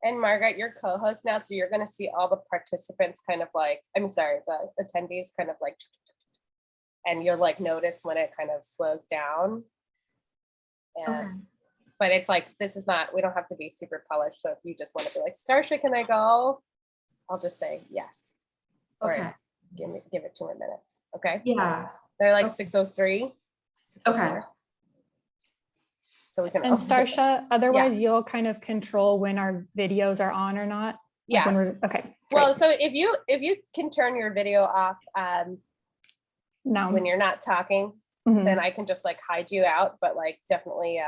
And Margaret, you're co-host now, so you're going to see all the participants kind of like, I'm sorry, the attendees kind of like, and you'll like notice when it kind of slows down. And, Okay. but it's like, this is not, we don't have to be super polished. So if you just want to be like, Starsha, can I go? I'll just say yes. Okay. Or give it 2 more minutes. Okay. Yeah. They're like Okay. 6:03. Okay. So we can. And Starsha, otherwise you'll kind of control when our videos are on or not. Like Yeah. when we're okay. Well, so if you can turn your video off now when you're not talking, then I can just like hide you out, but like definitely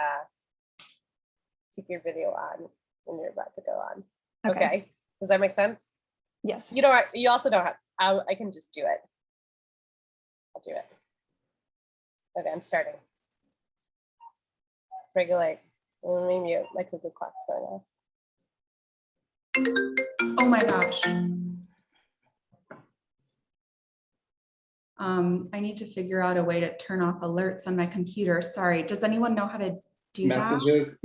keep your video on when you're about to go on. Okay. Does that make sense? Yes. You also don't have, I can just do it. I'll do it. Okay, I'm starting. Regulate. Let me mute my cuckoo clock's going off. Oh my gosh. I need to figure out a way to turn off alerts on my computer. Sorry. Does anyone know how to do Messages.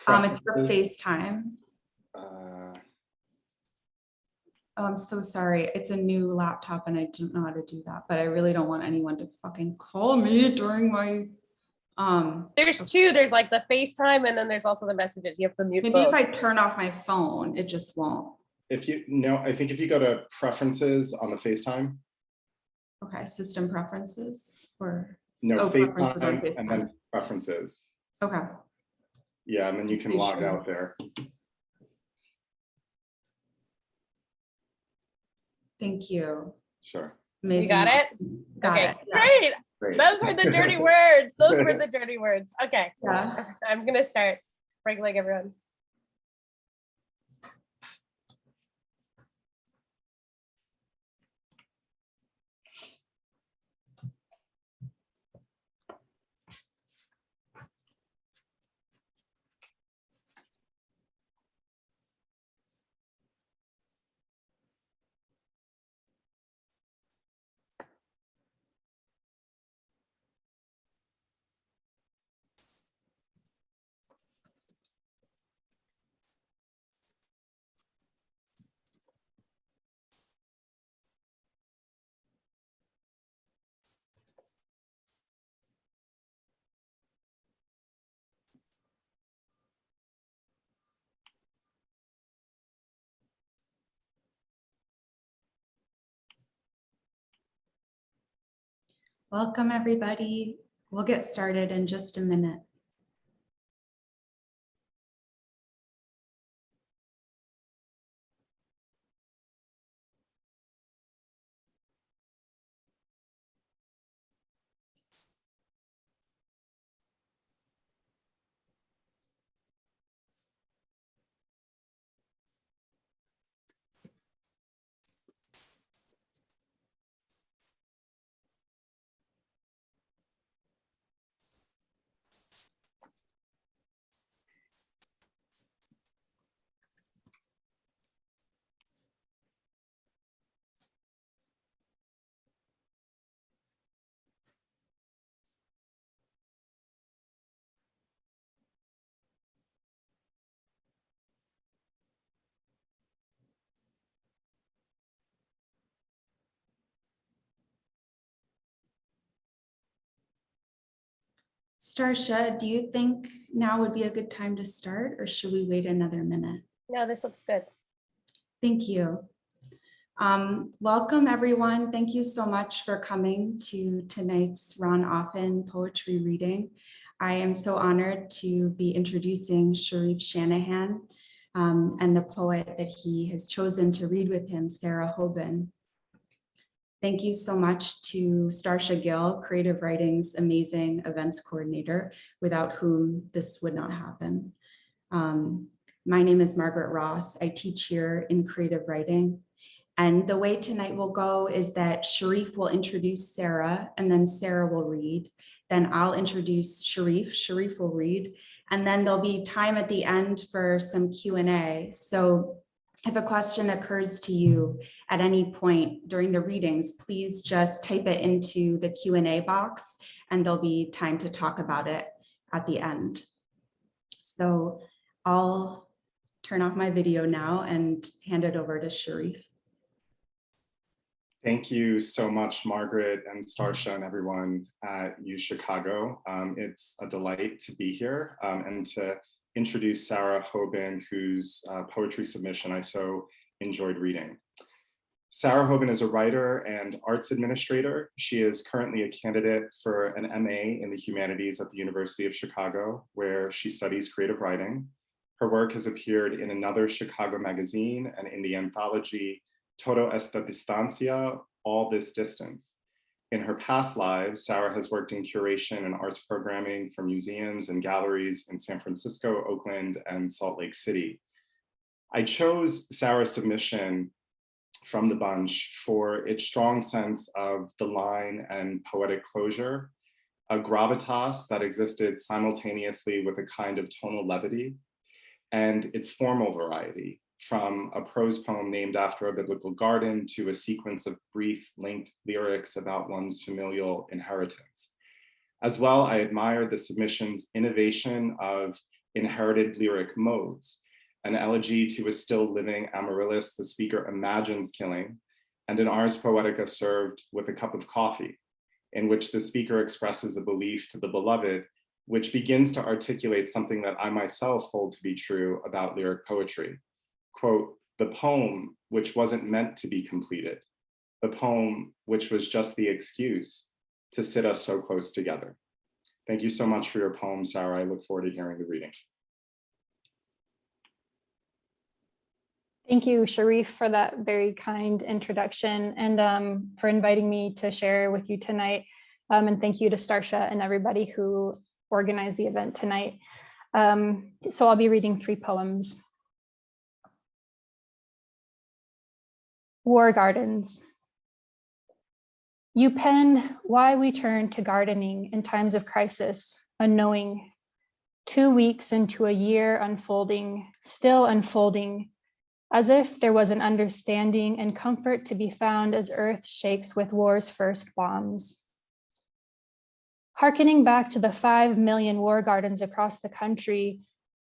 that? It's for FaceTime. Oh, I'm so sorry. It's a new laptop and I don't know how to do that, but I really don't want anyone to fucking call me during my There's two. There's like the FaceTime and then there's also the messages. You have to mute maybe both. if I turn off my phone, it just won't. I think if you go to preferences on the FaceTime. Okay, system preferences or No, preferences on FaceTime and then preferences. Okay. Yeah, and then you can log out there. Thank you. Sure. Amazing. You got it? Got okay, it. Yeah. great. Those were the dirty words. Those were the dirty words. Okay. Yeah. I'm gonna start. Break leg, everyone. Welcome, everybody. We'll get started in just a minute. Starsha, do you think now would be a good time to start or should we wait another minute? No, this looks good. Thank you. Welcome, everyone. Thank you so much for coming to tonight's Offen poetry reading. I am so honored to be introducing Charif Shanahan and the poet that he has chosen to read with him, Sarah Hoban. Thank you so much to Starsha Gill, Creative Writing's amazing events coordinator, without whom this would not happen. My name is Margaret Ross. I teach here in creative writing. And the way tonight will go is that Charif will introduce Sarah and then Sarah will read. Then I'll introduce Charif, Charif will read, and then there'll be time at the end for some Q&A. So if a question occurs to you at any point during the readings, please just type it into the Q&A box and there'll be time to talk about it at the end. So I'll turn off my video now and hand it over to Charif. Thank you so much, Margaret and Starsha and everyone at U Chicago. It's a delight to be here and to introduce Sarah Hoban, whose poetry submission I so enjoyed reading. Sarah Hoban is a writer and arts administrator. She is currently a candidate for an MA in the humanities at the University of Chicago, where she studies creative writing. Her work has appeared in another Chicago magazine and in the anthology Todo esta distancia, All This Distance. In her past lives, Sarah has worked in curation and arts programming for museums and galleries in San Francisco, Oakland, and Salt Lake City. I chose Sarah's submission from the bunch for its strong sense of the line and poetic closure, a gravitas that existed simultaneously with a kind of tonal levity, and its formal variety, from a prose poem named after a biblical garden to a sequence of brief linked lyrics about one's familial inheritance. As well, I admire the submission's innovation of inherited lyric modes, an elegy to a still living Amaryllis the speaker imagines killing, and an Ars Poetica served with a cup of coffee, in which the speaker expresses a belief to the beloved, which begins to articulate something that I myself hold to be true about lyric poetry. Quote, the poem which wasn't meant to be completed, the poem which was just the excuse to sit us so close together. Thank you so much for your poem, Sarah. I look forward to hearing the reading. Thank you, Charif, for that very kind introduction and for inviting me to share with you tonight. And thank you to Starsha and everybody who organized the event tonight. So I'll be reading 3 poems. War Gardens. You pen why we turn to gardening in times of crisis, unknowing. 2 weeks into a year unfolding, still unfolding, as if there was an understanding and comfort to be found as earth shakes with war's first bombs. Harkening back to the 5 million war gardens across the country,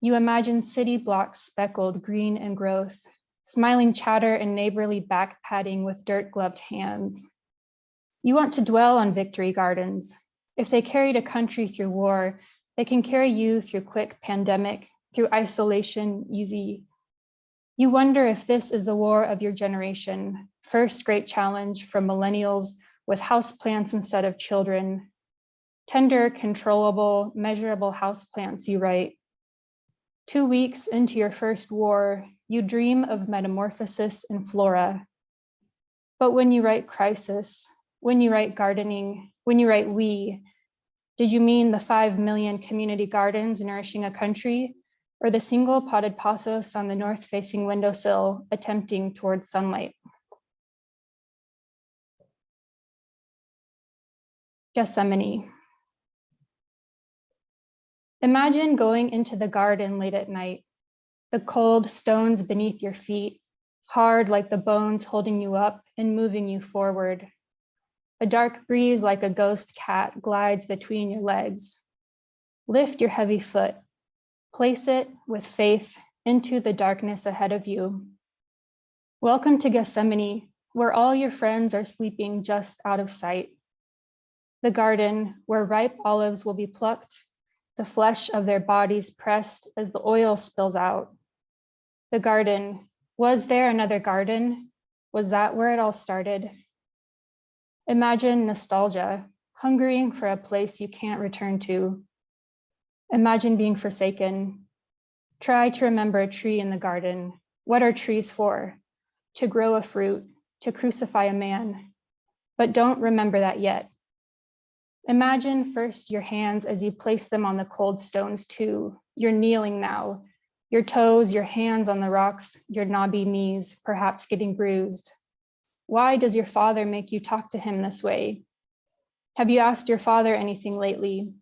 you imagine city blocks speckled green and growth, smiling chatter and neighborly back patting with dirt-gloved hands. You want to dwell on victory gardens. If they carried a country through war, they can carry you through quick pandemic, through isolation easy. You wonder if this is the war of your generation, first great challenge from millennials with houseplants instead of children. Tender, controllable, measurable houseplants, you write. 2 weeks into your first war, you dream of metamorphosis in flora. But when you write crisis, when you write gardening, when you write we, did you mean the 5 million community gardens nourishing a country, or the single potted pothos on the north-facing windowsill attempting towards sunlight? Gethsemane. Imagine going into the garden late at night, the cold stones beneath your feet, hard like the bones holding you up and moving you forward. A dark breeze like a ghost cat glides between your legs. Lift your heavy foot, place it with faith into the darkness ahead of you. Welcome to Gethsemane, where all your friends are sleeping just out of sight. The garden where ripe olives will be plucked, the flesh of their bodies pressed as the oil spills out. The garden, was there another garden? Was that where it all started? Imagine nostalgia, hungering for a place you can't return to. Imagine being forsaken. Try to remember a tree in the garden. What are trees for? To grow a fruit, to crucify a man. But don't remember that yet. Imagine first your hands as you place them on the cold stones too. You're kneeling now. Your toes, your hands on the rocks, your knobby knees, perhaps getting bruised. Why does your father make you talk to him this way? Have you asked your father anything lately?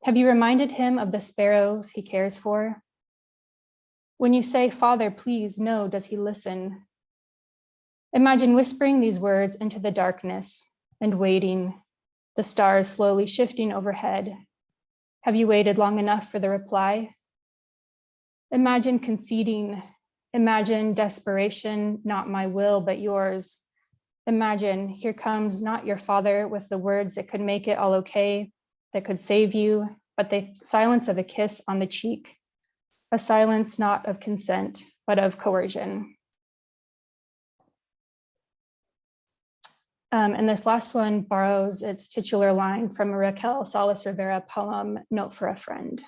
Have you reminded him of the sparrows he cares for? When you say, Father, please, no, does he listen? Imagine whispering these words into the darkness and waiting, the stars slowly shifting overhead. Have you waited long enough for the reply? Imagine conceding. Imagine desperation, not my will, but yours. Imagine here comes not your father with the words that could make it all okay, that could save you, but the silence of a kiss on the cheek. A silence not of consent, but of coercion. And this last one borrows its titular line from a Raquel Salas Rivera poem, Note for a Friend.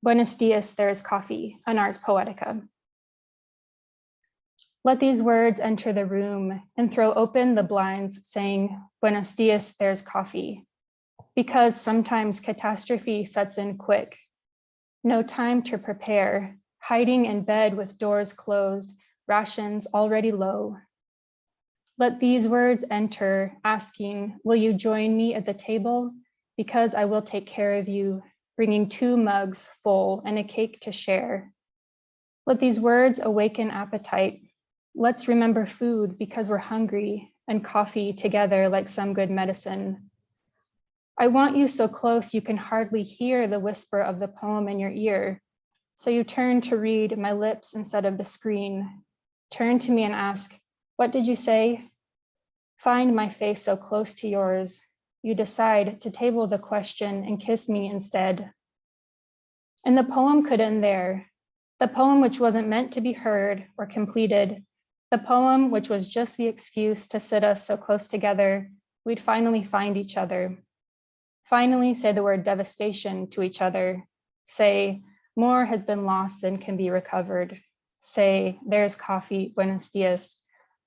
Buenos dias, there is coffee, an Ars Poetica. Let these words enter the room and throw open the blinds saying, Buenos dias, there's coffee. Because sometimes catastrophe sets in quick. No time to prepare, hiding in bed with doors closed, rations already low. Let these words enter, asking, will you join me at the table? Because I will take care of you, bringing 2 mugs full and a cake to share. Let these words awaken appetite. Let's remember food because we're hungry, and coffee together like some good medicine. I want you so close you can hardly hear the whisper of the poem in your ear. So you turn to read my lips instead of the screen. Turn to me and ask, what did you say? Find my face so close to yours. You decide to table the question and kiss me instead. And the poem could end there. The poem which wasn't meant to be heard or completed. The poem which was just the excuse to sit us so close together, we'd finally find each other. Finally say the word devastation to each other. Say, more has been lost than can be recovered. Say, there's coffee, buenos dias.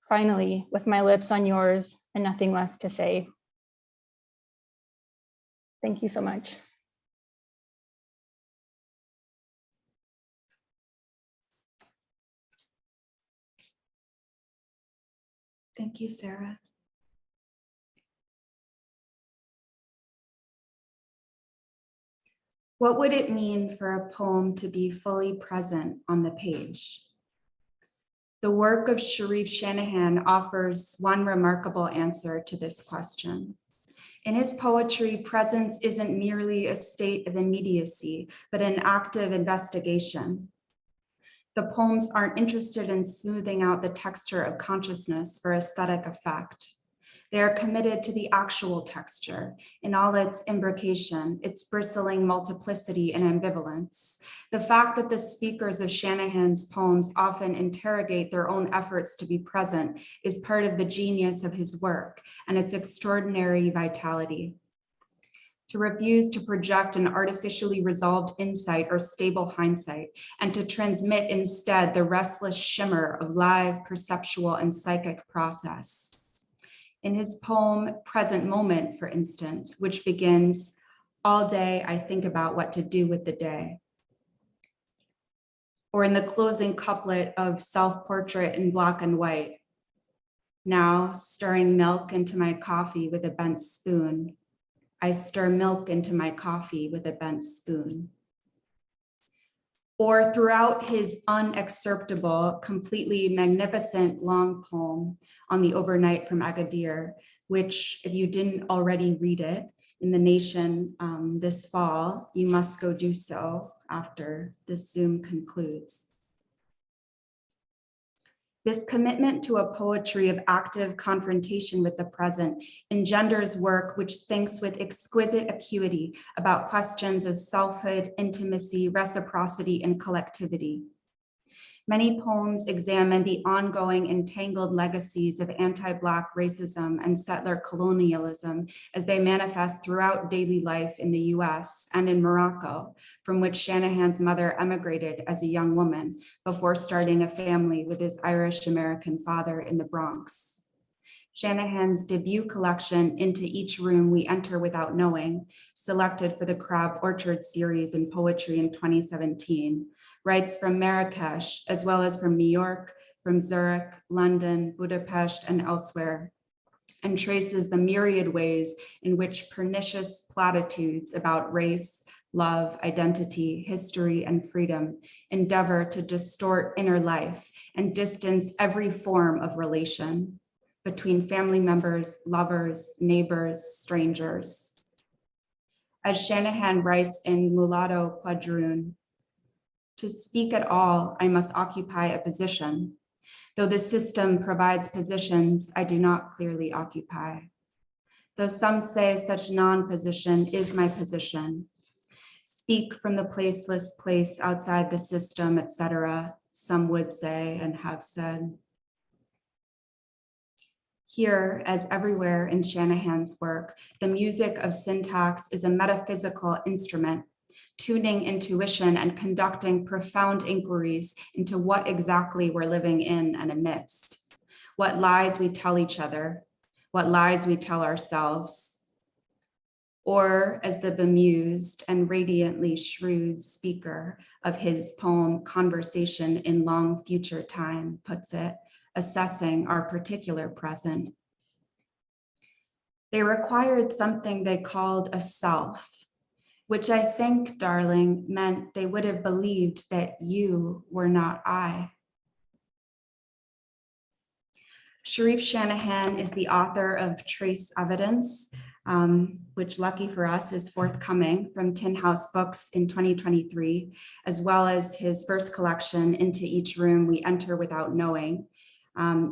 Finally, with my lips on yours and nothing left to say. Thank you so much. Thank you, Sarah. What would it mean for a poem to be fully present on the page? The work of Charif Shanahan offers one remarkable answer to this question. In his poetry, presence isn't merely a state of immediacy, but an active investigation. The poems aren't interested in smoothing out the texture of consciousness for aesthetic effect. They are committed to the actual texture in all its imbrication, its bristling multiplicity and ambivalence. The fact that the speakers of Shanahan's poems often interrogate their own efforts to be present is part of the genius of his work and its extraordinary vitality. To refuse to project an artificially resolved insight or stable hindsight, and to transmit instead the restless shimmer of live perceptual and psychic process. In his poem, Present Moment, for instance, which begins, all day I think about what to do with the day. Or in the closing couplet of Self-Portrait in Black and White, now stirring milk into my coffee with a bent spoon. I stir milk into my coffee with a bent spoon. Or throughout his unexcerptable, completely magnificent long poem on the overnight from Agadir, which if you didn't already read it in The Nation this fall, you must go do so after this Zoom concludes. This commitment to a poetry of active confrontation with the present engenders work which thinks with exquisite acuity about questions of selfhood, intimacy, reciprocity, and collectivity. Many poems examine the ongoing entangled legacies of anti-Black racism and settler colonialism as they manifest throughout daily life in the US and in Morocco, from which Shanahan's mother emigrated as a young woman before starting a family with his Irish-American father in the Bronx. Shanahan's debut collection, Into Each Room We Enter Without Knowing, selected for the Crab Orchard series in poetry in 2017, writes from Marrakesh, as well as from New York, from Zurich, London, Budapest, and elsewhere, and traces the myriad ways in which pernicious platitudes about race, love, identity, history, and freedom endeavor to distort inner life and distance every form of relation between family members, lovers, neighbors, strangers. As Shanahan writes in Mulatto Quadroon, to speak at all, I must occupy a position. Though the system provides positions I do not clearly occupy. Though some say such non-position is my position. Speak from the placeless place outside the system, etc., some would say and have said. Here, as everywhere in Shanahan's work, the music of syntax is a metaphysical instrument, tuning intuition and conducting profound inquiries into what exactly we're living in and amidst, what lies we tell each other, what lies we tell ourselves. Or as the bemused and radiantly shrewd speaker of his poem Conversation in Long Future Time puts it, assessing our particular present. They required something they called a self, which I think, darling, meant they would have believed that you were not I. Charif Shanahan is the author of Trace Evidence, which, lucky for us, is forthcoming from Tin House Books in 2023, as well as his first collection, Into Each Room We Enter Without Knowing,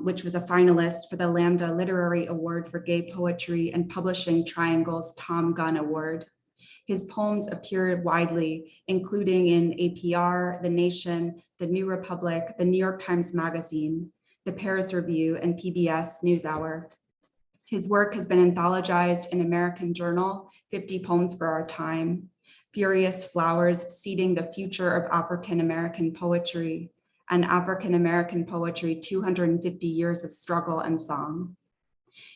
which was a finalist for the Lambda Literary Award for Gay Poetry and Publishing Triangle's Tom Gunn Award. His poems appeared widely, including in APR, The Nation, The New Republic, the New York Times Magazine, the Paris Review, and PBS NewsHour. His work has been anthologized in American Journal, 50 Poems for Our Time, Furious Flowers, Seeding the Future of African American Poetry, and African American Poetry, 250 Years of Struggle and Song.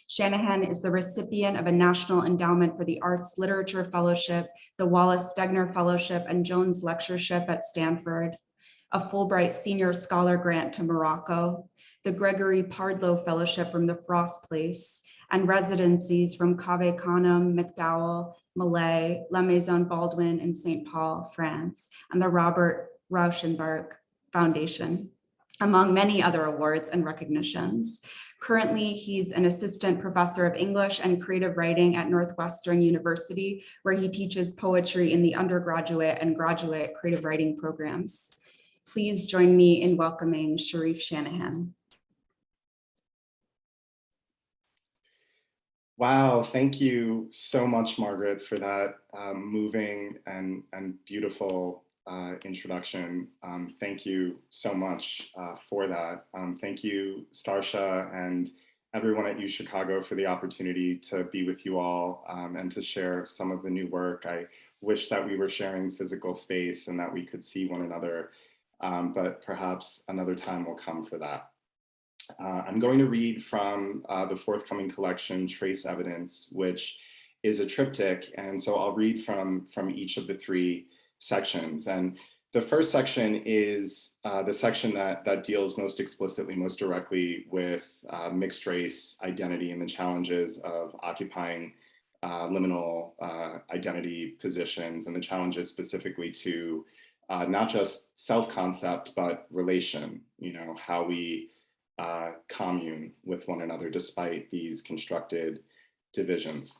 Shanahan is the recipient of a National Endowment for the Arts Literature Fellowship, the Wallace Stegner Fellowship, and Jones Lectureship at Stanford, a Fulbright Senior Scholar Grant to Morocco, the Gregory Pardlow Fellowship from the Frost Place, and residencies from Cave Canem, MacDowell, Malay, La Maison Baldwin in St. Paul, France, and the Robert Rauschenberg Foundation, among many other awards and recognitions. Currently, he's an assistant professor of English and creative writing at Northwestern University, where he teaches poetry in the undergraduate and graduate creative writing programs. Please join me in welcoming Charif Shanahan. Wow, thank you so much, Margaret, for that moving and beautiful introduction. Thank you so much for that. Thank you, Starsha, and everyone at UChicago for the opportunity to be with you all and to share some of the new work. I wish that we were sharing physical space and that we could see one another, but perhaps another time will come for that. I'm going to read from the forthcoming collection, Trace Evidence, which is a triptych. And so I'll read from each of the three sections. And the first section is the section that deals most explicitly, most directly with mixed race identity and the challenges of occupying liminal identity positions, and the challenges specifically to not just self-concept, but relation, how we commune with one another despite these constructed divisions.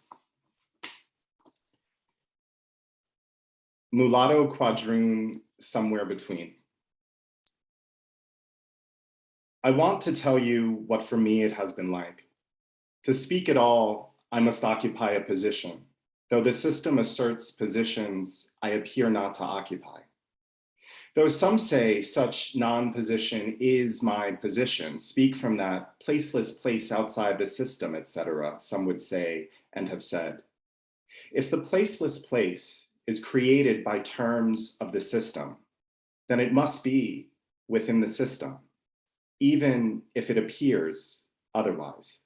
Mulatto Quadroon, Somewhere Between. I want to tell you what for me it has been like. To speak at all, I must occupy a position, though the system asserts positions I appear not to occupy. Though some say such non-position is my position, speak from that placeless place outside the system, etc., some would say and have said. If the placeless place is created by terms of the system, then it must be within the system, even if it appears otherwise.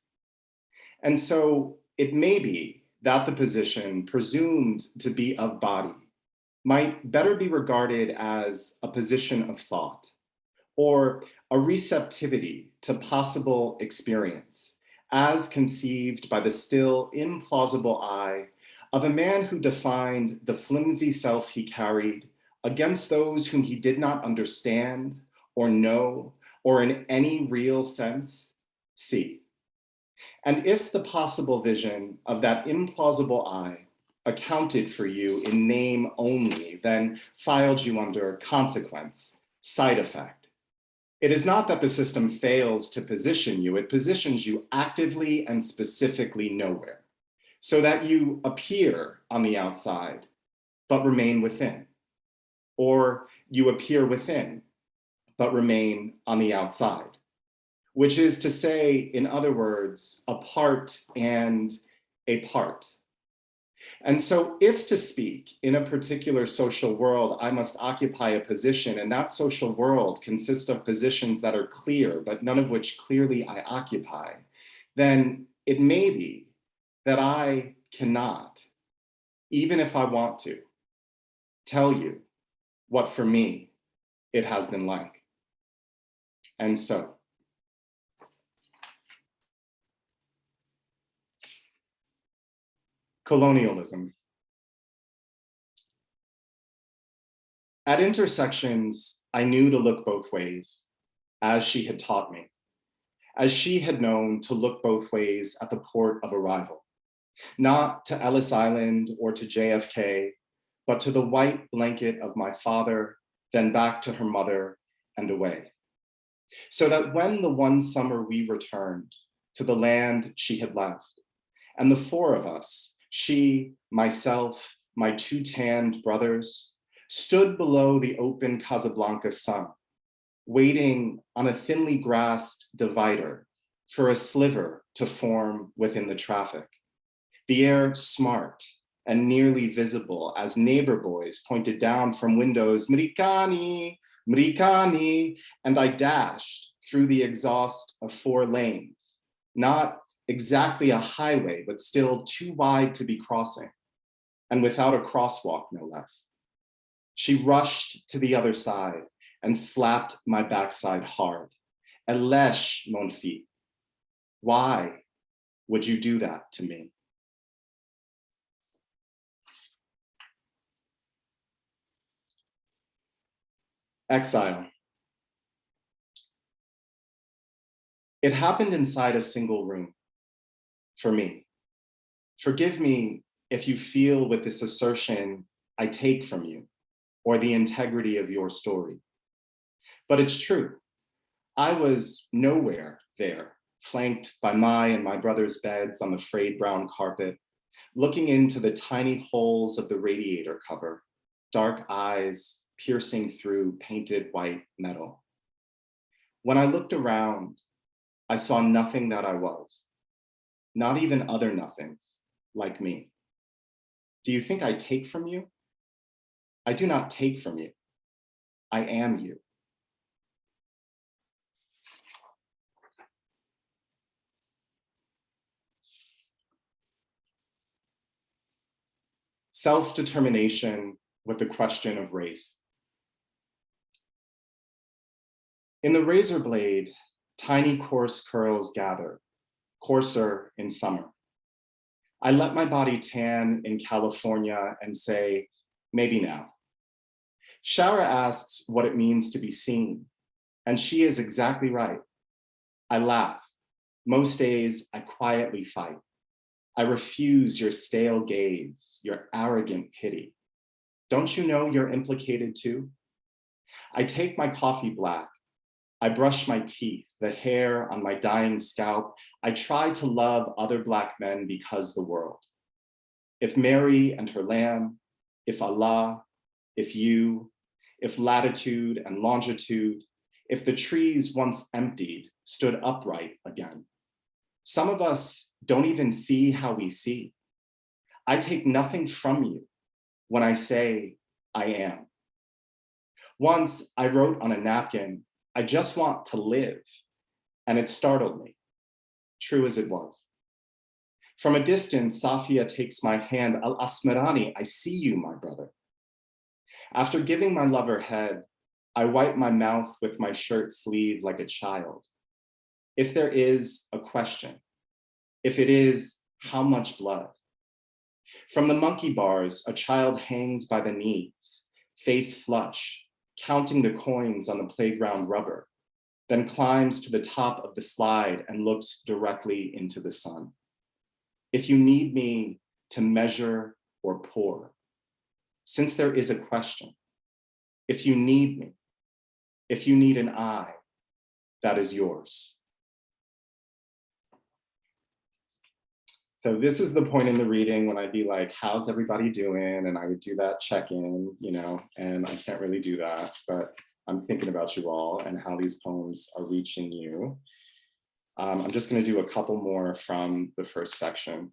And so it may be that the position presumed to be of body might better be regarded as a position of thought or a receptivity to possible experience as conceived by the still implausible eye of a man who defined the flimsy self he carried against those whom he did not understand or know or in any real sense see. And if the possible vision of that implausible eye accounted for you in name only, then filed you under consequence, side effect. It is not that the system fails to position you, it positions you actively and specifically nowhere, so that you appear on the outside, but remain within. Or you appear within, but remain on the outside, which is to say, in other words, a part and a part. And so if to speak in a particular social world, I must occupy a position, and that social world consists of positions that are clear, but none of which clearly I occupy, then it may be that I cannot, even if I want to, tell you what for me it has been like. And so, colonialism. At intersections, I knew to look both ways, as she had taught me, as she had known to look both ways at the port of arrival, not to Ellis Island or to JFK, but to the white blanket of my father, then back to her mother and away. So that when the one summer we returned to the land she had left, and the four of us, she, myself, my two tanned brothers, stood below the open Casablanca sun, waiting on a thinly grassed divider for a sliver to form within the traffic. The air smart and nearly visible as neighbor boys pointed down from windows, "Mricani, Mricani," and I dashed through the exhaust of 4 lanes, not exactly a highway, but still too wide to be crossing, and without a crosswalk, no less. She rushed to the other side and slapped my backside hard. "Elèche, mon fils, why would you do that to me?" Exile. It happened inside a single room for me. Forgive me if you feel with this assertion I take from you or the integrity of your story. But it's true. I was nowhere there, flanked by my and my brother's beds on the frayed brown carpet, looking into the tiny holes of the radiator cover, dark eyes piercing through painted white metal. When I looked around, I saw nothing that I was, not even other nothings like me. Do you think I take from you? I do not take from you. I am you. Self-determination with the question of race. In the razor blade, tiny coarse curls gather, coarser in summer. I let my body tan in California and say, maybe now. Shara asks what it means to be seen, and she is exactly right. I laugh. Most days I quietly fight. I refuse your stale gaze, your arrogant pity. Don't you know you're implicated too? I take my coffee black. I brush my teeth, the hair on my dying scalp. I try to love other Black men because the world. If Mary and her lamb, if Allah, if you, if latitude and longitude, if the trees once emptied stood upright again. Some of us don't even see how we see. I take nothing from you when I say I am. Once I wrote on a napkin, I just want to live, and it startled me, true as it was. From a distance, Safia takes my hand. "Al-Asmerani, I see you, my brother." After giving my lover head, I wipe my mouth with my shirt sleeve like a child. If there is a question, if it is, how much blood? From the monkey bars, a child hangs by the knees, face flush, counting the coins on the playground rubber, then climbs to the top of the slide and looks directly into the sun. If you need me to measure or poor. Since there is a question, if you need me, if you need an eye, that is yours. So this is the point in the reading when I'd be like, how's everybody doing? And I would do that check-in, you know, and I can't really do that, but I'm thinking about you all and how these poems are reaching you. I'm just going to do a couple more from the first section.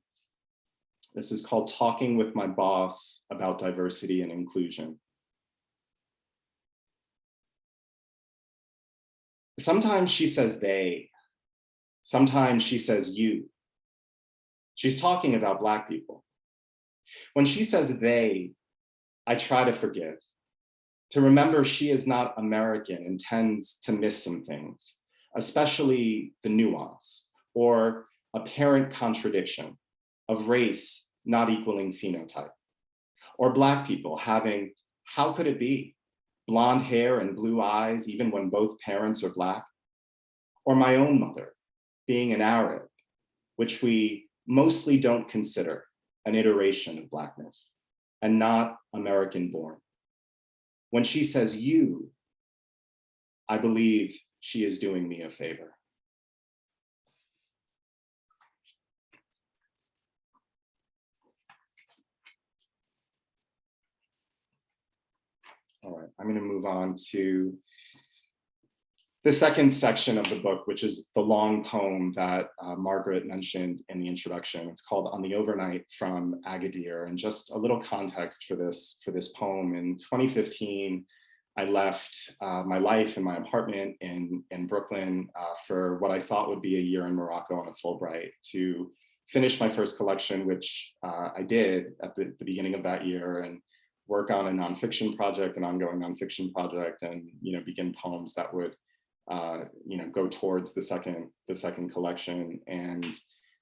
This is called Talking with My Boss About Diversity and Inclusion. Sometimes she says they, sometimes she says you. She's talking about Black people. When she says they, I try to forgive, to remember she is not American and tends to miss some things, especially the nuance or apparent contradiction of race not equaling phenotype, or Black people having, how could it be, blonde hair and blue eyes even when both parents are Black, or my own mother being an Arab, which we mostly don't consider an iteration of Blackness and not American born. When she says you, I believe she is doing me a favor. All right, I'm going to move on to the second section of the book, which is the long poem that Margaret mentioned in the introduction. It's called On the Overnight from Agadir. And just a little context for this poem. In 2015, I left my life in my apartment in Brooklyn for what I thought would be a year in Morocco on a Fulbright to finish my first collection, which I did at the beginning of that year, and work on a nonfiction project, an ongoing nonfiction project, and begin poems that would go towards the second collection. And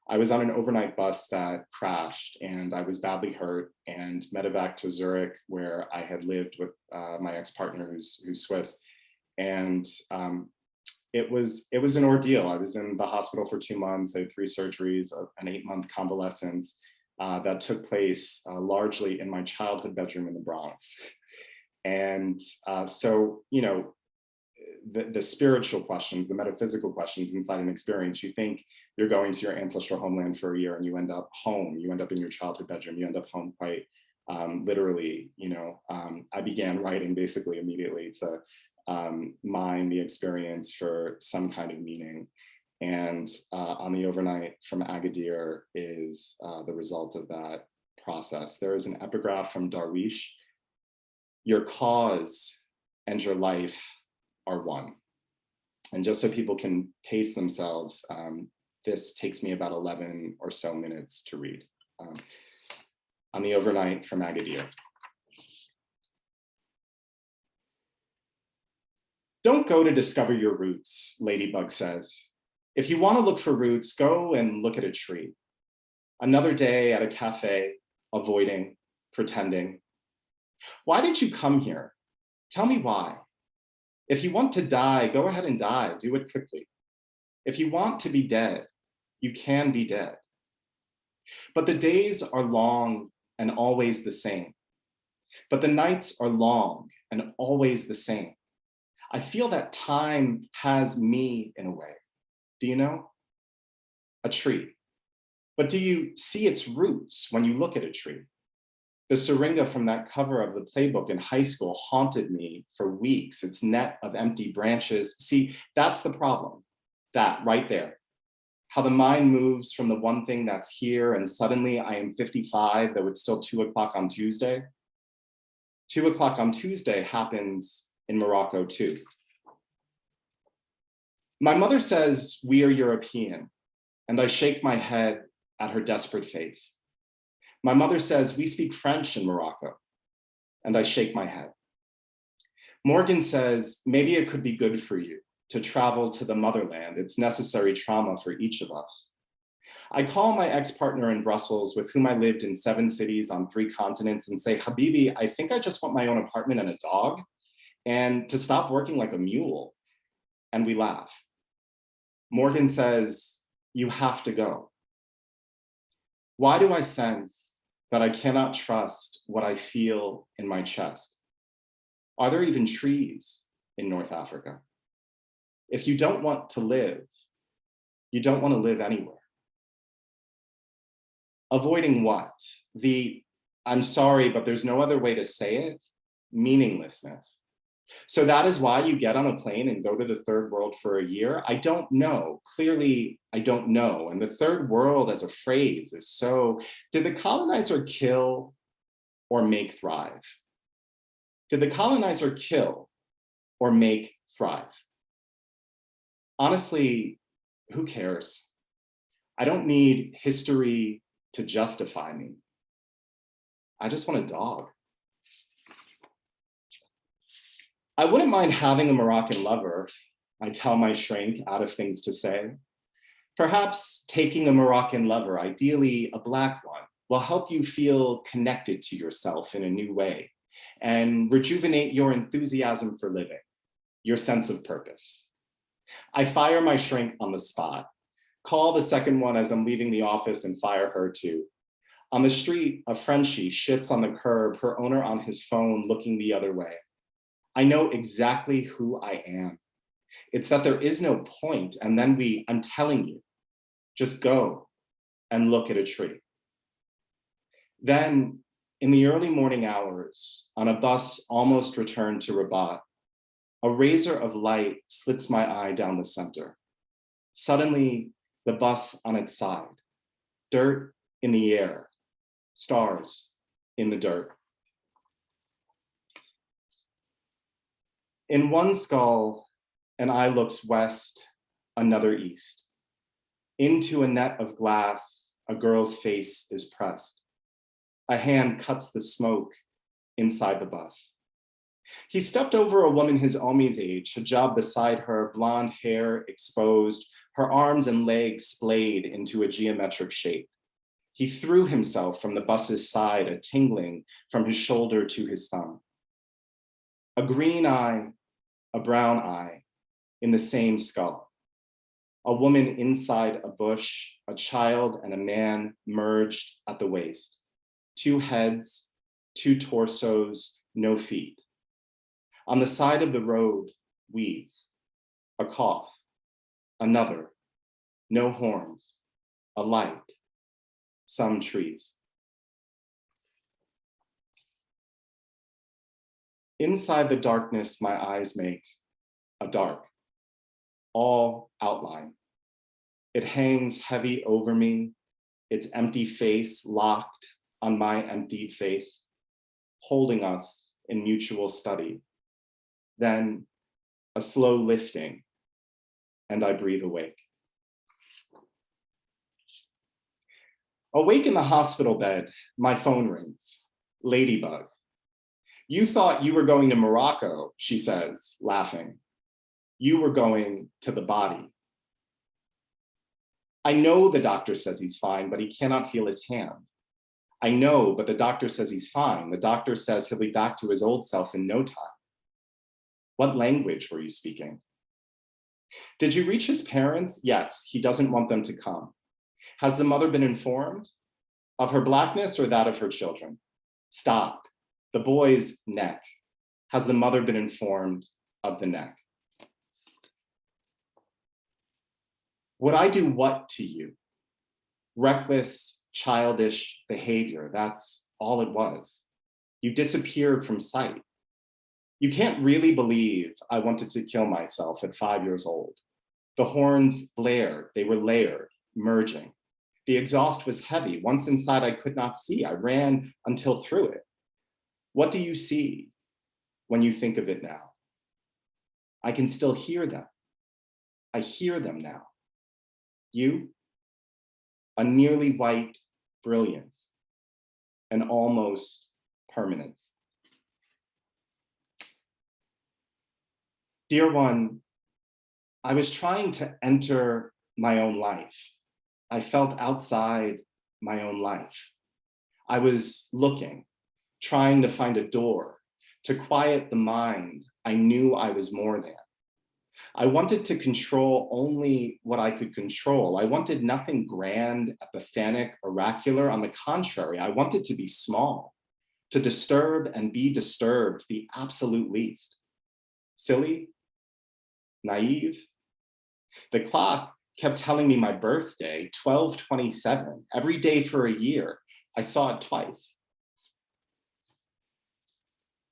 I was on an overnight bus that crashed, and I was badly hurt and medevac to Zurich, where I had lived with my ex-partner who's Swiss. And it was an ordeal. I was in the hospital for 2 months. I had 3 surgeries, an 8-month convalescence that took place largely in my childhood bedroom in the Bronx. And so, the spiritual questions, the metaphysical questions inside an experience, you think you're going to your ancestral homeland for a year and you end up home, you end up in your childhood bedroom, you end up home quite literally. I began writing basically immediately to mine the experience for some kind of meaning. And On the Overnight from Agadir is the result of that process. There is an epigraph from Darwish: your cause and your life are one. And just so people can pace themselves, this takes me about 11 or so minutes to read. On the Overnight from Agadir. Don't go to discover your roots, Ladybug says. If you want to look for roots, go and look at a tree. Another day at a cafe, avoiding, pretending. Why did you come here? Tell me why. If you want to die, go ahead and die. Do it quickly. If you want to be dead, you can be dead. But the days are long and always the same. But the nights are long and always the same. I feel that time has me in a way. Do you know? A tree. But do you see its roots when you look at a tree? The syringa from that cover of the playbook in high school haunted me for weeks, its net of empty branches. See, that's the problem. That right there. How the mind moves from the one thing that's here and suddenly I am 55, though it's still 2 o'clock on Tuesday. 2 o'clock on Tuesday happens in Morocco too. My mother says we are European, and I shake my head at her desperate face. My mother says we speak French in Morocco, and I shake my head. Morgan says maybe it could be good for you to travel to the motherland. It's necessary trauma for each of us. I call my ex-partner in Brussels, with whom I lived in 7 cities on 3 continents, and say, Habibi, I think I just want my own apartment and a dog, and to stop working like a mule. And we laugh. Morgan says, you have to go. Why do I sense but I cannot trust what I feel in my chest. Are there even trees in North Africa? If you don't want to live, you don't want to live anywhere. Avoiding what? I'm sorry, but there's no other way to say it, meaninglessness. So that is why you get on a plane and go to the third world for a year. I don't know. Clearly, I don't know. And the third world as a phrase is so, did the colonizer kill or make thrive? Did the colonizer kill or make thrive? Honestly, who cares? I don't need history to justify me. I just want a dog. I wouldn't mind having a Moroccan lover, I tell my shrink out of things to say. Perhaps taking a Moroccan lover, ideally a Black one, will help you feel connected to yourself in a new way and rejuvenate your enthusiasm for living, your sense of purpose. I fire my shrink on the spot, call the second one as I'm leaving the office and fire her too. On the street, a Frenchie shits on the curb, her owner on his phone looking the other way. I know exactly who I am. It's that there is no point, and then I'm telling you, just go and look at a tree. Then, in the early morning hours, on a bus almost returned to Rabat, a razor of light slits my eye down the center. Suddenly, the bus on its side, dirt in the air, stars in the dirt. In one skull, an eye looks west, another east. Into a net of glass, a girl's face is pressed. A hand cuts the smoke inside the bus. He stepped over a woman his Omi's age, hijab beside her, blonde hair exposed, her arms and legs splayed into a geometric shape. He threw himself from the bus's side, a tingling from his shoulder to his thumb. A green eye, a brown eye in the same skull. A woman inside a bush, a child and a man merged at the waist. Two heads, two torsos, no feet. On the side of the road, weeds, a cough, another, no horns, a light, some trees. Inside the darkness, my eyes make a dark, all outline. It hangs heavy over me, its empty face locked on my emptied face, holding us in mutual study. Then a slow lifting, and I breathe awake. Awake in the hospital bed, my phone rings. Ladybug. You thought you were going to Morocco, she says, laughing. You were going to the body. I know the doctor says he's fine, but he cannot feel his hand. I know, but the doctor says he's fine. The doctor says he'll be back to his old self in no time. What language were you speaking? Did you reach his parents? Yes, he doesn't want them to come. Has the mother been informed of her Blackness or that of her children? Stop. The boy's neck. Has the mother been informed of the neck? Would I do what to you? Reckless, childish behavior, that's all it was. You disappeared from sight. You can't really believe I wanted to kill myself at 5 years old. The horns blared, they were layered, merging. The exhaust was heavy. Once inside, I could not see. I ran until through it. What do you see when you think of it now? I can still hear them. I hear them now. You, a nearly white brilliance, an almost permanence. Dear one, I was trying to enter my own life. I felt outside my own life. I was looking, trying to find a door, to quiet the mind I knew I was more than. I wanted to control only what I could control. I wanted nothing grand, epiphanic, oracular. On the contrary, I wanted to be small, to disturb and be disturbed, the absolute least. Silly, naive. The clock kept telling me my birthday, 12/27, every day for a year. I saw it twice.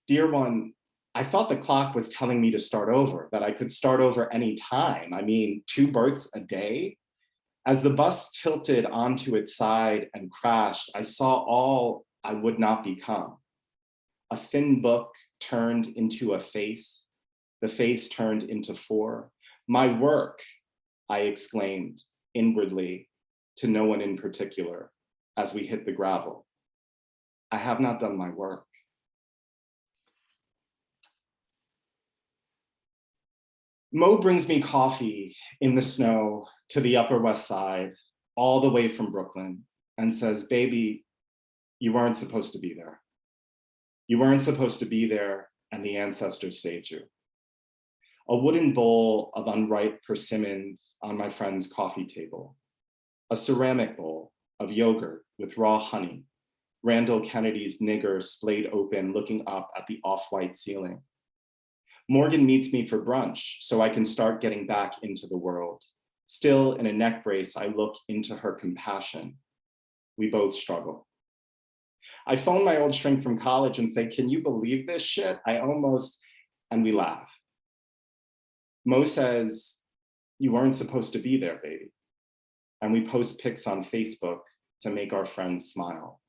Dear one, I thought the clock was telling me to start over, that I could start over any time. I mean, 2 births a day. As the bus tilted onto its side and crashed, I saw all I would not become. A thin book turned into a face, the face turned into 4. My work, I exclaimed inwardly to no one in particular as we hit the gravel. I have not done my work. Mo brings me coffee in the snow to the Upper West Side, all the way from Brooklyn, and says, baby, you weren't supposed to be there. You weren't supposed to be there, and the ancestors saved you. A wooden bowl of unripe persimmons on my friend's coffee table. A ceramic bowl of yogurt with raw honey. Randall Kennedy's nigger splayed open, looking up at the off-white ceiling. Morgan meets me for brunch so I can start getting back into the world. Still in a neck brace, I look into her compassion. We both struggle. I phone my old shrink from college and say, can you believe this shit? And we laugh. Mo says, you weren't supposed to be there, baby. And we post pics on Facebook to make our friends smile.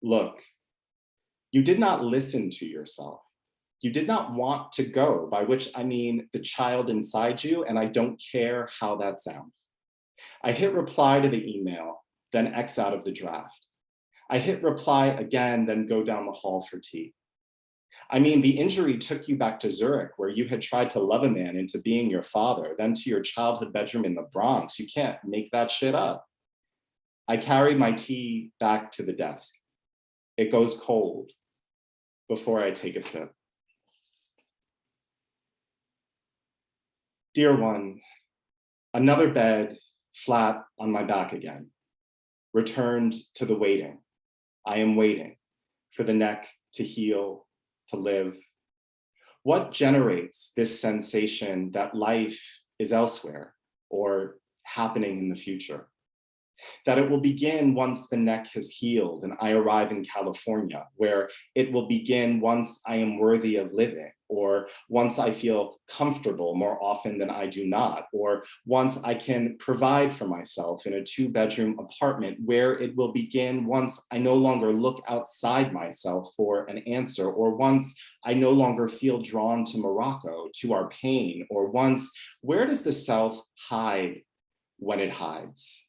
Look, you did not listen to yourself. You did not want to go, by which I mean the child inside you, and I don't care how that sounds. I hit reply to the email, then X out of the draft. I hit reply again, then go down the hall for tea. I mean, the injury took you back to Zurich, where you had tried to love a man into being your father, then to your childhood bedroom in the Bronx. You can't make that shit up. I carry my tea back to the desk. It goes cold before I take a sip. Dear one, another bed flat on my back again, returned to the waiting. I am waiting for the neck to heal, to live. What generates this sensation that life is elsewhere or happening in the future? That it will begin once the neck has healed and I arrive in California, where it will begin once I am worthy of living, or once I feel comfortable more often than I do not, or once I can provide for myself in a 2-bedroom apartment, where it will begin once I no longer look outside myself for an answer, or once I no longer feel drawn to Morocco, to our pain, or once, where does the self hide when it hides?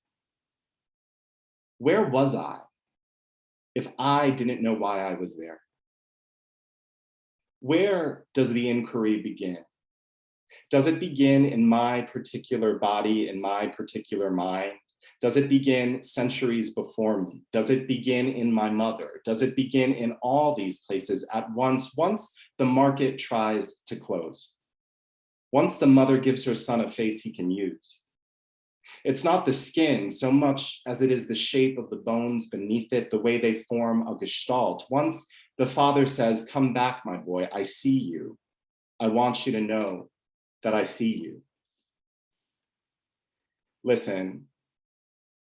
Where was I if I didn't know why I was there? Where does the inquiry begin? Does it begin in my particular body, in my particular mind? Does it begin centuries before me? Does it begin in my mother? Does it begin in all these places at once the market tries to close? Once the mother gives her son a face he can use? It's not the skin so much as it is the shape of the bones beneath it, the way they form a gestalt. Once the father says, come back, my boy, I see you. I want you to know that I see you. Listen,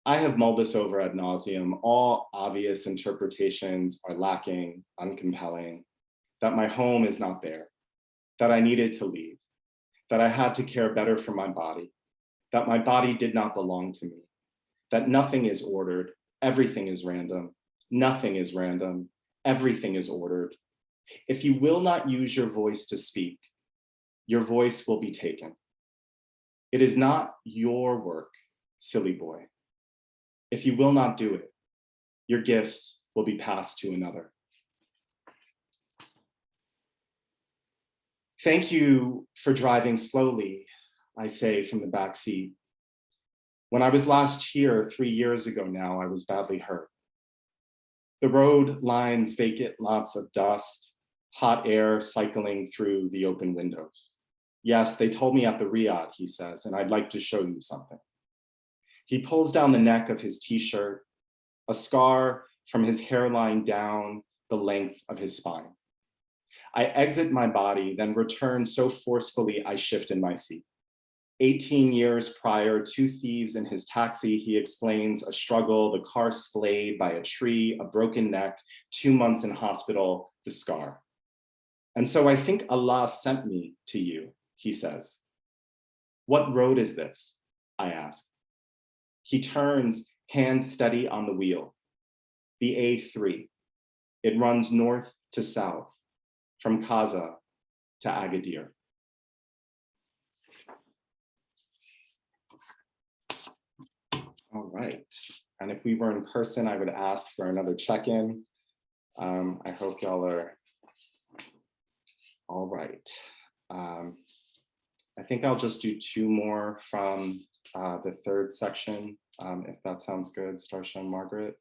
I have mulled this over ad nauseum. All obvious interpretations are lacking, uncompelling, that my home is not there, that I needed to leave, that I had to care better for my body, that my body did not belong to me, that nothing is ordered, everything is random, nothing is random, everything is ordered. If you will not use your voice to speak, your voice will be taken. It is not your work, silly boy. If you will not do it, your gifts will be passed to another. Thank you for driving slowly, I say from the back seat. When I was last here 3 years ago now, I was badly hurt. The road lines vacant lots of dust, hot air cycling through the open windows. Yes, they told me at the Riyadh, he says, and I'd like to show you something. He pulls down the neck of his t-shirt, a scar from his hairline down the length of his spine. I exit my body, then return so forcefully I shift in my seat. 18 years prior, 2 thieves in his taxi, he explains a struggle, the car splayed by a tree, a broken neck, 2 months in hospital, the scar. And so I think Allah sent me to you, he says. What road is this? I ask. He turns, hands steady on the wheel. The A3. It runs north to south, from Kaza to Agadir. All right, and if we were in person, I would ask for another check-in. I hope y'all are all right. I think I'll just do 2 more from the 3rd section, if that sounds good, Starsha and Margaret.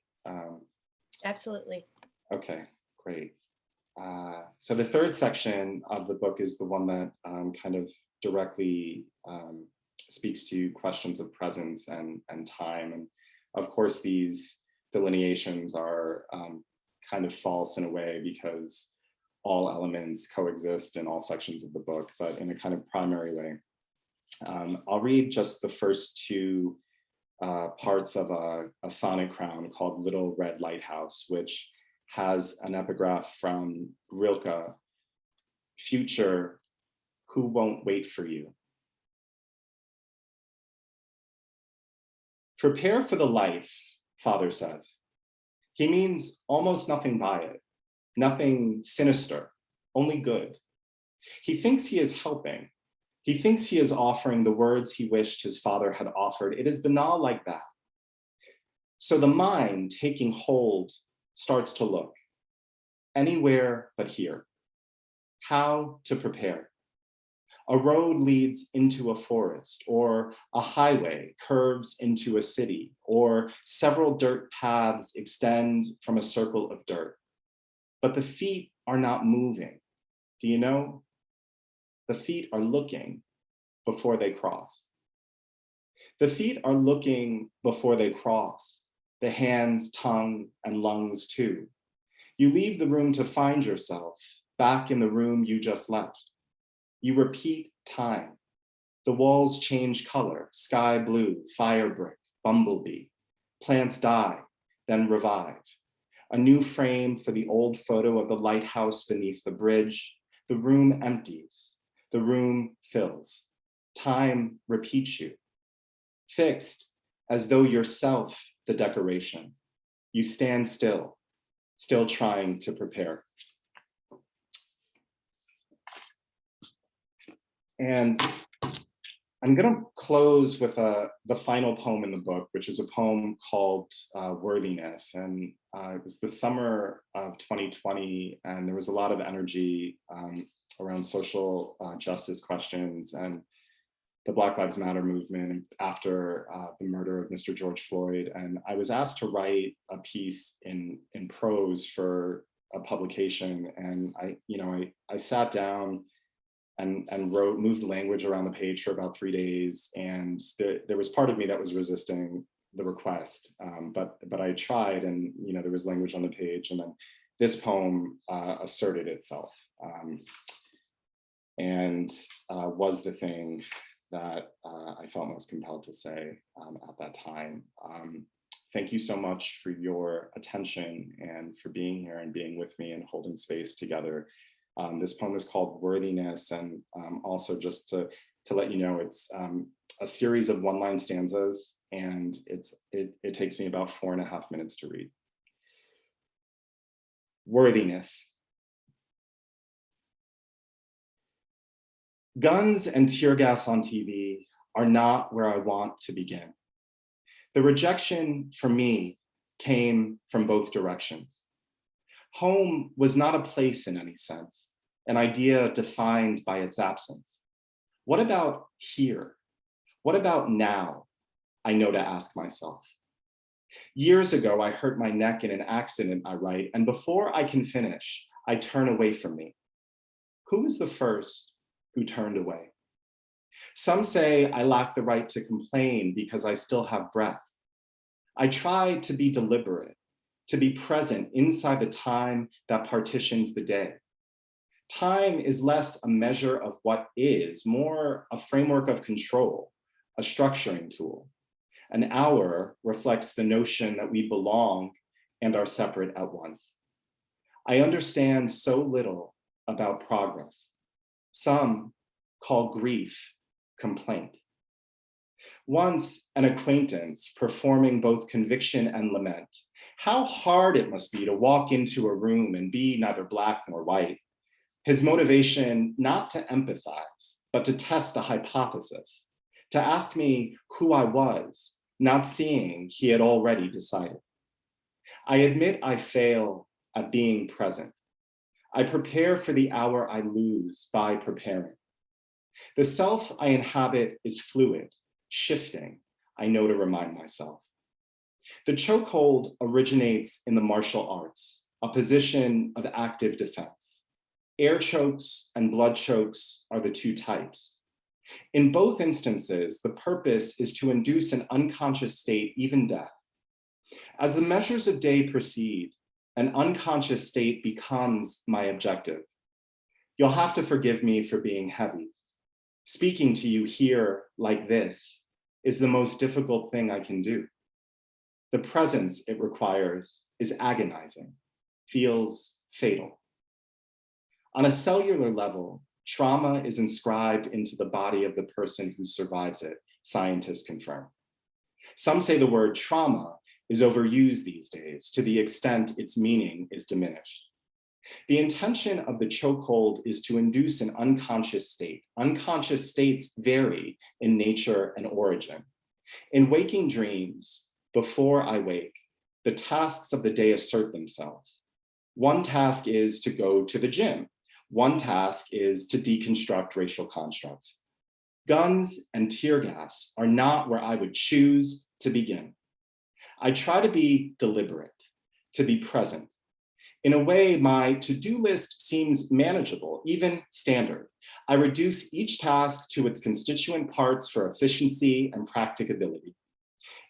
Absolutely. Okay, great. So the 3rd section of the book is the one that kind of directly speaks to questions of presence and time. And of course, these delineations are kind of false in a way because all elements coexist in all sections of the book, but in a kind of primary way. I'll read just the first 2 parts of a sonnet crown called Little Red Lighthouse, which has an epigraph from Rilke, future, who won't wait for you? Prepare for the life, Father says. He means almost nothing by it, nothing sinister, only good. He thinks he is helping. He thinks he is offering the words he wished his father had offered. It is banal like that. So the mind taking hold starts to look anywhere but here. How to prepare. A road leads into a forest, or a highway curves into a city, or several dirt paths extend from a circle of dirt. But the feet are not moving. Do you know? The feet are looking before they cross. The feet are looking before they cross, the hands, tongue, and lungs too. You leave the room to find yourself back in the room you just left. You repeat time. The walls change color, sky blue, fire brick, bumblebee. Plants die, then revive. A new frame for the old photo of the lighthouse beneath the bridge. The room empties. The room fills. Time repeats you. Fixed, as though yourself the decoration. You stand still, still trying to prepare. And I'm gonna close with the final poem in the book, which is a poem called Worthiness. And it was the summer of 2020, and there was a lot of energy around social justice questions and the Black Lives Matter movement after the murder of Mr. George Floyd. And I was asked to write a piece in prose for a publication. And I sat down and moved language around the page for about 3 days. And there was part of me that was resisting the request, but I tried, and there was language on the page. And then this poem asserted itself and was the thing that I felt most compelled to say at that time. Thank you so much for your attention and for being here and being with me and holding space together. This poem is called Worthiness, and also just to let you know, it's a series of 1-line stanzas, and it takes me about 4.5 minutes to read. Worthiness. Guns and tear gas on TV are not where I want to begin. The rejection for me came from both directions. Home was not a place in any sense, an idea defined by its absence. What about here? What about now? I know to ask myself. Years ago, I hurt my neck in an accident, I write, and before I can finish, I turn away from me. Who was the first who turned away? Some say I lack the right to complain because I still have breath. I try to be deliberate, to be present inside the time that partitions the day. Time is less a measure of what is, more a framework of control, a structuring tool. An hour reflects the notion that we belong and are separate at once. I understand so little about progress. Some call grief complaint. Once an acquaintance performing both conviction and lament, how hard it must be to walk into a room and be neither black nor white. His motivation not to empathize, but to test a hypothesis, to ask me who I was, not seeing he had already decided. I admit I fail at being present. I prepare for the hour I lose by preparing. The self I inhabit is fluid, shifting, I know to remind myself. The chokehold originates in the martial arts, a position of active defense. Air chokes and blood chokes are the two types. In both instances, the purpose is to induce an unconscious state, even death. As the measures of day proceed, an unconscious state becomes my objective. You'll have to forgive me for being heavy. Speaking to you here like this is the most difficult thing I can do. The presence it requires is agonizing, feels fatal. On a cellular level, trauma is inscribed into the body of the person who survives it, scientists confirm. Some say the word trauma is overused these days to the extent its meaning is diminished. The intention of the chokehold is to induce an unconscious state. Unconscious states vary in nature and origin. In waking dreams, before I wake, the tasks of the day assert themselves. One task is to go to the gym. One task is to deconstruct racial constructs. Guns and tear gas are not where I would choose to begin. I try to be deliberate, to be present. In a way, my to-do list seems manageable, even standard. I reduce each task to its constituent parts for efficiency and practicability.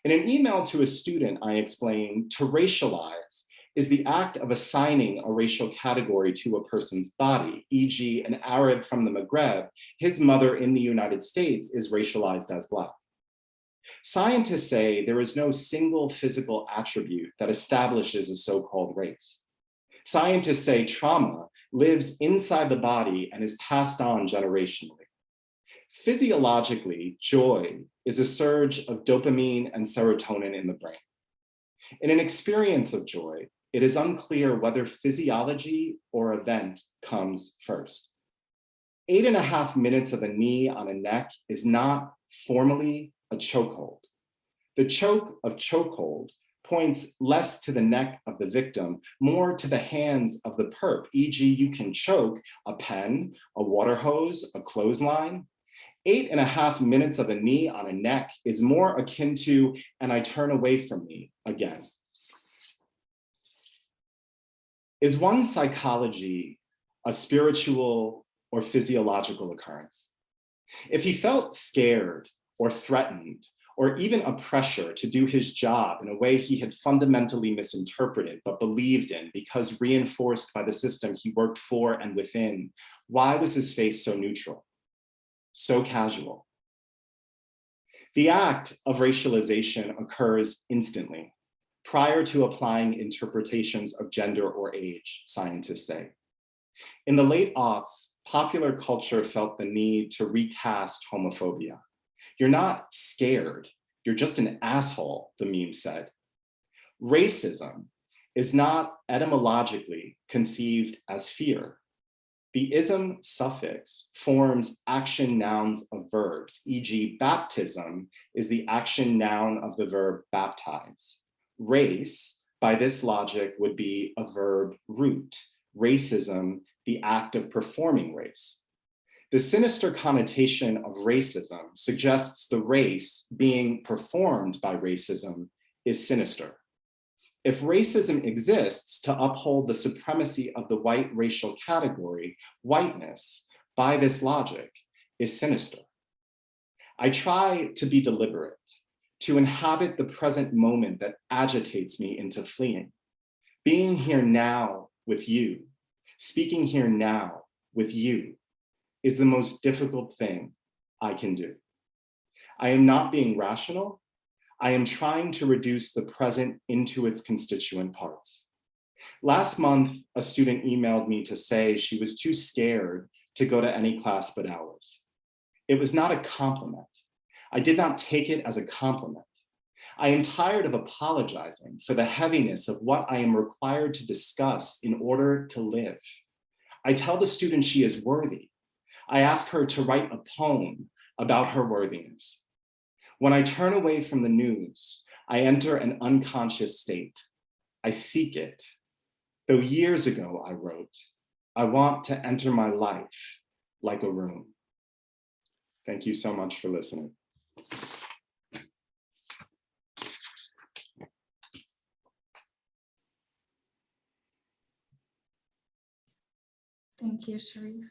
In an email to a student, I explain, to racialize is the act of assigning a racial category to a person's body, e.g. an Arab from the Maghreb, his mother in the United States is racialized as Black. Scientists say there is no single physical attribute that establishes a so-called race. Scientists say trauma lives inside the body and is passed on generationally. Physiologically, joy is a surge of dopamine and serotonin in the brain. In an experience of joy, it is unclear whether physiology or event comes first. 8.5 minutes of a knee on a neck is not formally a chokehold. The choke of chokehold points less to the neck of the victim, more to the hands of the perp, e.g. you can choke a pen, a water hose, a clothesline. 8.5 minutes of a knee on a neck is more akin to, and I turn away from me again. Is one's psychology a spiritual or physiological occurrence? If he felt scared or threatened, or even a pressure to do his job in a way he had fundamentally misinterpreted but believed in because reinforced by the system he worked for and within, why was his face so neutral, so casual? The act of racialization occurs instantly, prior to applying interpretations of gender or age, scientists say. In the late aughts, popular culture felt the need to recast homophobia. You're not scared, you're just an asshole, the meme said. Racism is not etymologically conceived as fear. The ism suffix forms action nouns of verbs, e.g. baptism is the action noun of the verb baptize. Race, by this logic, would be a verb root. Racism, the act of performing race. The sinister connotation of racism suggests the race being performed by racism is sinister. If racism exists to uphold the supremacy of the white racial category, whiteness, by this logic, is sinister. I try to be deliberate, to inhabit the present moment that agitates me into fleeing. Being here now with you, speaking here now with you, is the most difficult thing I can do. I am not being rational. I am trying to reduce the present into its constituent parts. Last month, a student emailed me to say she was too scared to go to any class but ours. It was not a compliment. I did not take it as a compliment. I am tired of apologizing for the heaviness of what I am required to discuss in order to live. I tell the student she is worthy. I ask her to write a poem about her worthiness. When I turn away from the news, I enter an unconscious state. I seek it. Though years ago I wrote, I want to enter my life like a room. Thank you so much for listening. Thank you, Charif.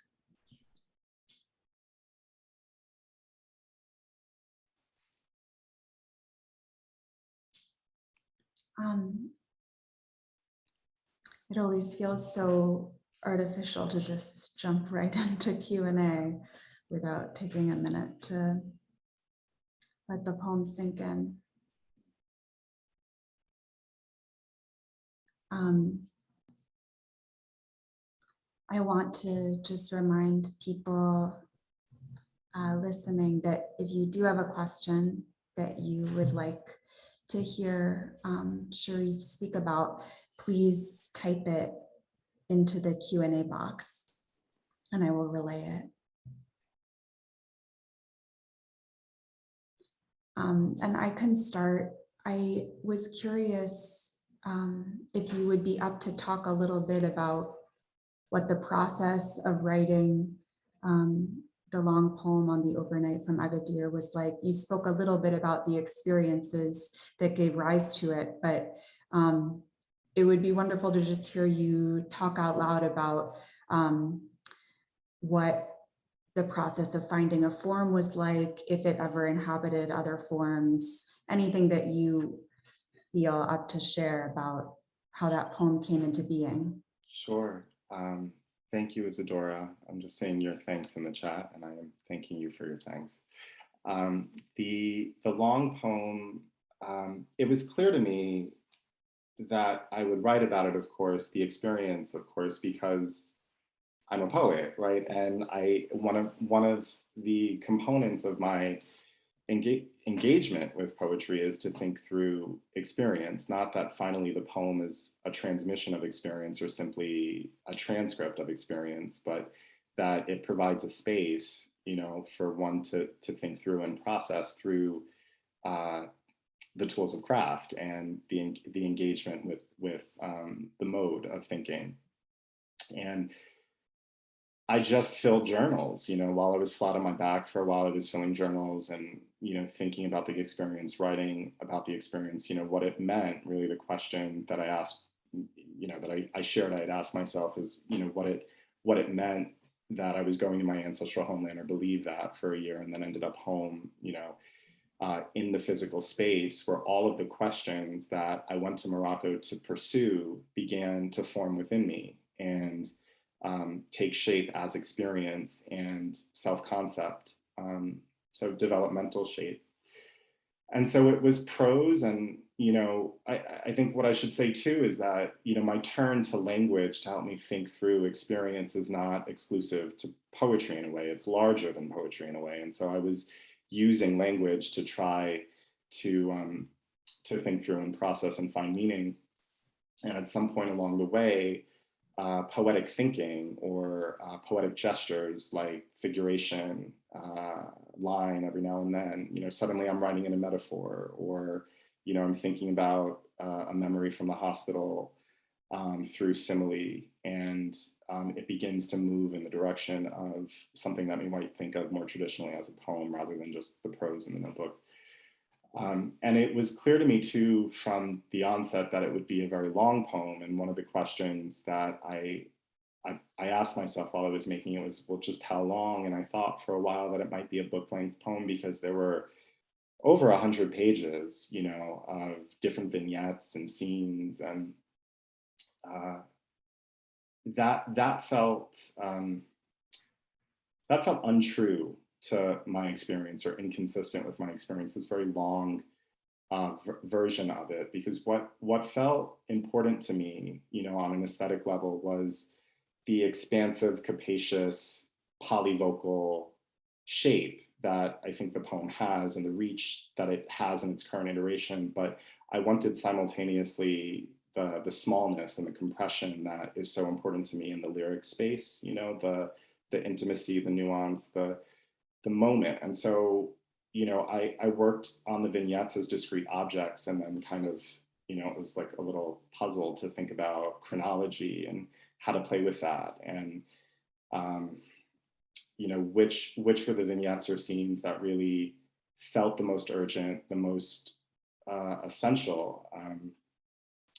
It always feels so artificial to just jump right into Q&A without taking a minute to let the poem sink in. I want to just remind people listening that if you do have a question that you would like to hear Charif speak about, please type it into the Q&A box and I will relay it. And I can start. I was curious if you would be up to talk a little bit about what the process of writing the long poem on the overnight from Agadir was like. You spoke a little bit about the experiences that gave rise to it, but it would be wonderful to just hear you talk out loud about what the process of finding a form was like, if it ever inhabited other forms, anything that you feel up to share about how that poem came into being. Sure. Thank you, Isadora. I'm just saying your thanks in the chat, and I am thanking you for your thanks. The long poem, it was clear to me that I would write about it, of course, the experience, of course, because I'm a poet, right? And one of the components of my engagement with poetry is to think through experience, not that finally the poem is a transmission of experience or simply a transcript of experience, but that it provides a space, you know, for one to think through and process through the tools of craft and the engagement with the mode of thinking. And I just filled journals, you know, while I was flat on my back for a while. I was filling journals and, you know, thinking about the experience, writing about the experience, you know, what it meant. Really, the question that I asked, you know, that I shared, I had asked myself is, you know, what it meant that I was going to my ancestral homeland, or believed that for a year, and then ended up home, you know, in the physical space where all of the questions that I went to Morocco to pursue began to form within me and take shape as experience and self-concept, so developmental shape. And so it was prose, and, you know, I think what I should say too is that, you know, my turn to language to help me think through experience is not exclusive to poetry in a way, it's larger than poetry in a way. And so I was using language to try to think through and process and find meaning. And at some point along the way, poetic thinking or poetic gestures like figuration, line every now and then, you know, suddenly I'm writing in a metaphor, or, you know, I'm thinking about a memory from the hospital through simile, and it begins to move in the direction of something that we might think of more traditionally as a poem rather than just the prose in the notebooks. And it was clear to me too from the onset that it would be a very long poem. And one of the questions that I I asked myself while I was making it was, well, just how long? And I thought for a while that it might be a book-length poem because there were over 100 pages, you know, of different vignettes and scenes, and that felt untrue to my experience, or inconsistent with my experience. This very long version of it, because what felt important to me, you know, on an aesthetic level, was the expansive, capacious, polyvocal shape that I think the poem has, and the reach that it has in its current iteration. But I wanted simultaneously the smallness and the compression that is so important to me in the lyric space, you know, the intimacy, the nuance, the moment. And so, you know, I worked on the vignettes as discrete objects, and then kind of, you know, it was like a little puzzle to think about chronology and how to play with that. And, you know, which were the vignettes or scenes that really felt the most urgent, the most essential,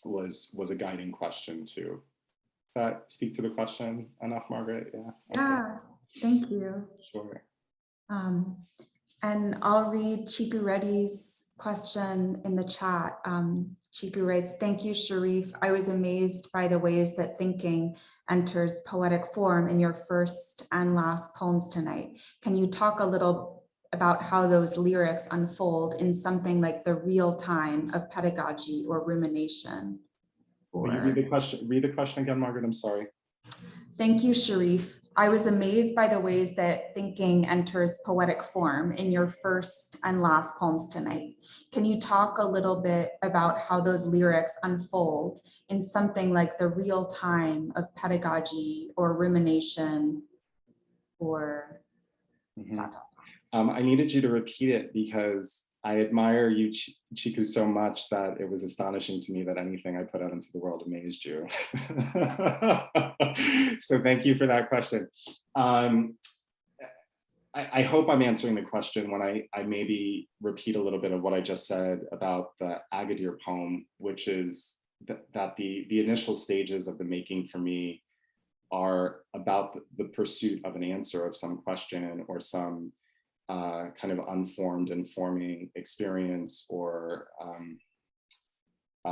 was a guiding question too. Does that speak to the question enough, Margaret? Yeah. Yeah, thank you. Sure. And I'll read Chiku Reddy's question in the chat. Chiku writes, "Thank you, Charif. I was amazed by the ways that thinking enters poetic form in your first and last poems tonight. Can you talk a little about how those lyrics unfold in something like the real time of pedagogy or rumination?" Will you read the question? Read the question again, Margaret. I'm sorry. Thank you, Charif. I was amazed by the ways that thinking enters poetic form in your first and last poems tonight. Can you talk a little bit about how those lyrics unfold in something like the real time of pedagogy or rumination or I needed you to repeat it because I admire you, Chiku, so much that it was astonishing to me that anything I put out into the world amazed you. So thank you for that question. I hope I'm answering the question when I maybe repeat a little bit of what I just said about the Agadir poem, which is that the initial stages of the making for me are about the pursuit of an answer of some question or some kind of unformed, informing experience or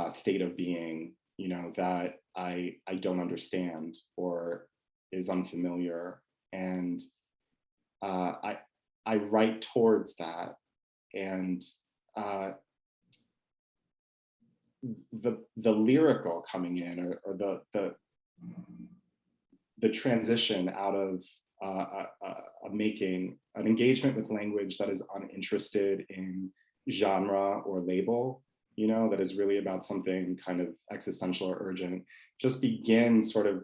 state of being, you know, that I don't understand or is unfamiliar. And I write towards that. And the lyrical coming in, or the transition out of making an engagement with language that is uninterested in genre or label, you know, that is really about something kind of existential or urgent, just begins sort of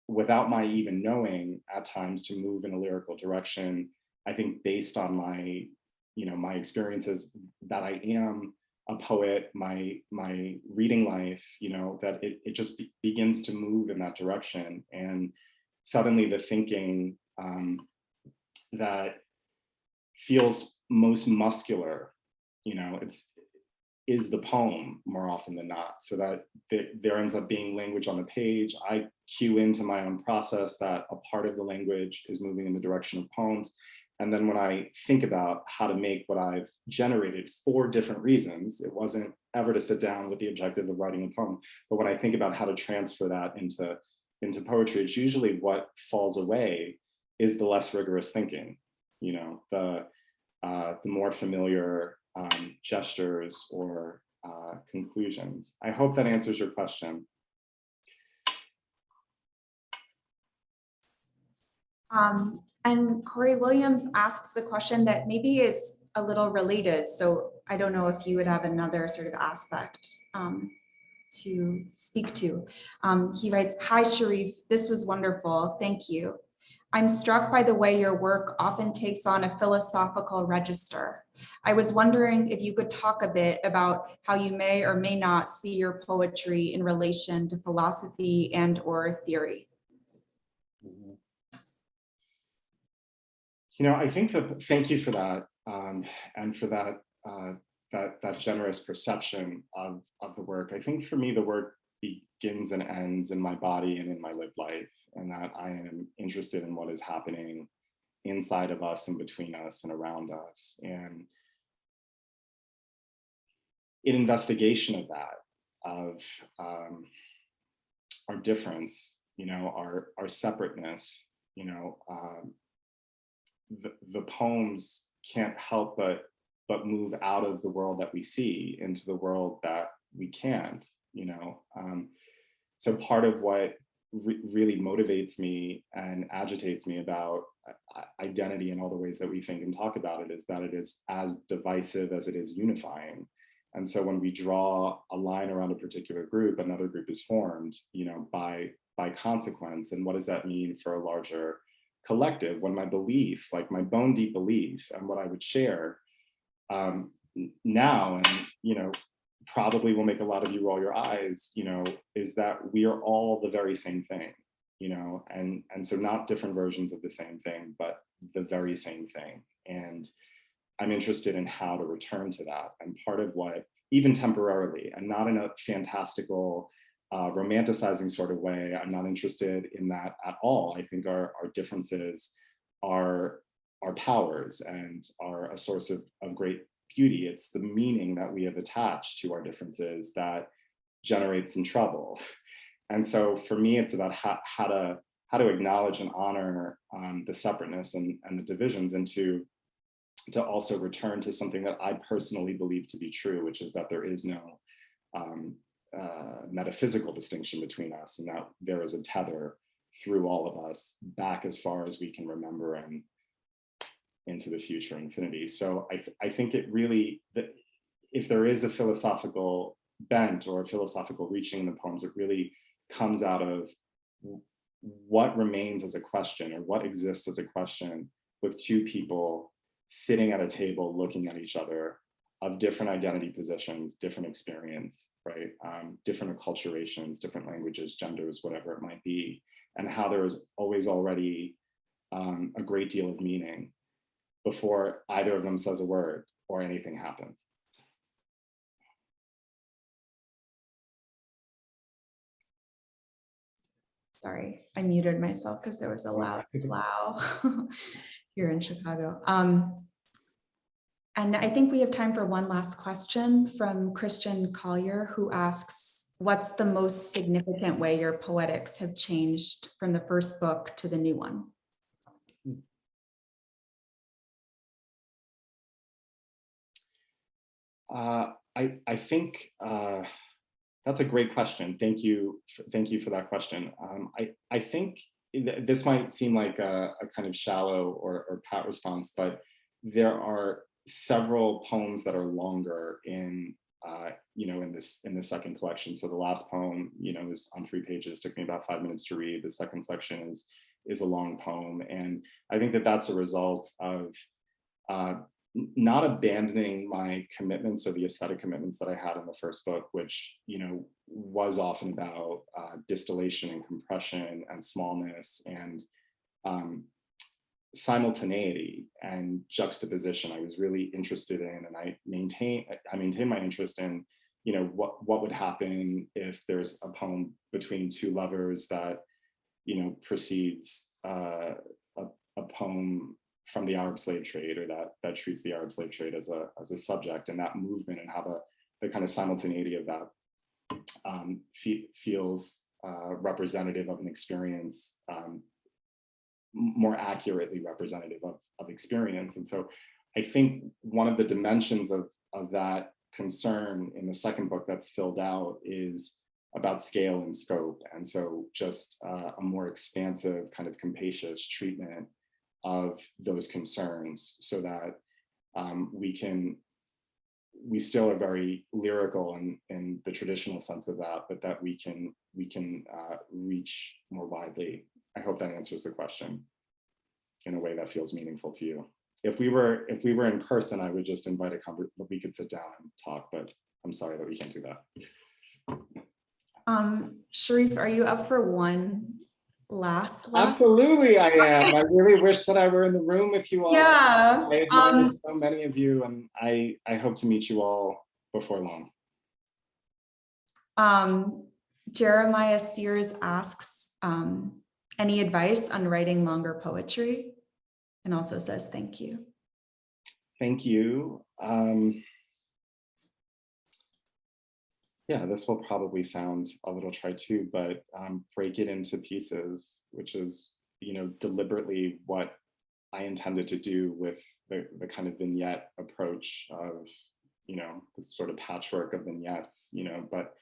without my even knowing at times to move in a lyrical direction. I think based on my, you know, my experiences that I am a poet, my reading life, you know, that it just begins to move in that direction. And suddenly the thinking that feels most muscular, you know, is the poem more often than not. So that there ends up being language on the page. I cue into my own process that a part of the language is moving in the direction of poems. And then when I think about how to make what I've generated for different reasons, it wasn't ever to sit down with the objective of writing a poem. But when I think about how to transfer that into poetry, it's usually what falls away is the less rigorous thinking, you know, the more familiar gestures or conclusions. I hope that answers your question. And Corey Williams asks a question that maybe is a little related. So I don't know if you would have another sort of aspect to speak to. He writes, "Hi, Charif, this was wonderful. Thank you. I'm struck by the way your work often takes on a philosophical register. I was wondering if you could talk a bit about how you may or may not see your poetry in relation to philosophy and or theory." You know, I think that, thank you for that, and for that that generous perception of the work. I think for me, the work begins and ends in my body and in my lived life, and that I am interested in what is happening inside of us and between us and around us. And in investigation of that, of our difference, our separateness, the poems can't help but move out of the world that we see into the world that we can't, so part of what really motivates me and agitates me about identity in all the ways that we think and talk about it is that it is as divisive as it is unifying. And so when we draw a line around a particular group, another group is formed, by consequence. And what does that mean for a larger collective? When my belief, like my bone deep belief, and what I would share now, and probably will make a lot of you roll your eyes, is that we are all the very same thing, and so not different versions of the same thing, but the very same thing. And I'm interested in how to return to that. And part of what, even temporarily, and not in a fantastical, romanticizing sort of way, I'm not interested in that at all. I think our differences are powers and are a source of great beauty. It's the meaning that we have attached to our differences that generates some trouble. And so for me, it's about how to acknowledge and honor the separateness and the divisions, and to also return to something that I personally believe to be true, which is that there is no metaphysical distinction between us, and that there is a tether through all of us back as far as we can remember and into the future infinity. So I think it really, if there is a philosophical bent or a philosophical reaching in the poems, it really comes out of what remains as a question, or what exists as a question, with two people sitting at a table looking at each other, of different identity positions, different experience, right? Different acculturations, different languages, genders, whatever it might be, and how there is always already a great deal of meaning before either of them says a word or anything happens. Sorry, I muted myself because there was a loud plow here in Chicago. And I think we have time for one last question from Christian Collier, who asks, what's the most significant way your poetics have changed from the first book to the new one? I think that's a great question. Thank you for that question. I think this might seem like a kind of shallow or pat response, but there are several poems that are longer in in the second collection. So the last poem, is on 3 pages, took me about 5 minutes to read. The second section is a long poem, and I think that that's a result of not abandoning my commitments, or the aesthetic commitments that I had in the first book, which was often about distillation and compression and smallness and simultaneity and juxtaposition. I was really interested in, and I maintain my interest in, what would happen if there's a poem between two lovers that precedes a poem from the Arab slave trade, or that treats the Arab slave trade as a subject, and that movement, and how the kind of simultaneity of that feels representative of an experience, more accurately representative of experience. And so I think one of the dimensions of that concern in the second book that's filled out is about scale and scope. And so just a more expansive, kind of capacious treatment of those concerns, so that we still are very lyrical in the traditional sense of that, but that we can reach more widely. I hope that answers the question in a way that feels meaningful to you. If we were in person, I would just invite we could sit down and talk, but I'm sorry that we can't do that. Charif, are you up for one last? Absolutely, I am. I really wish that I were in the room with you all. Yeah. I admire so many of you, and I hope to meet you all before long. Jeremiah Sears asks, any advice on writing longer poetry? And also says, thank you. Thank you. Yeah, this will probably sound a little try too, but break it into pieces, which is, deliberately what I intended to do with the kind of vignette approach of, this sort of patchwork of vignettes, but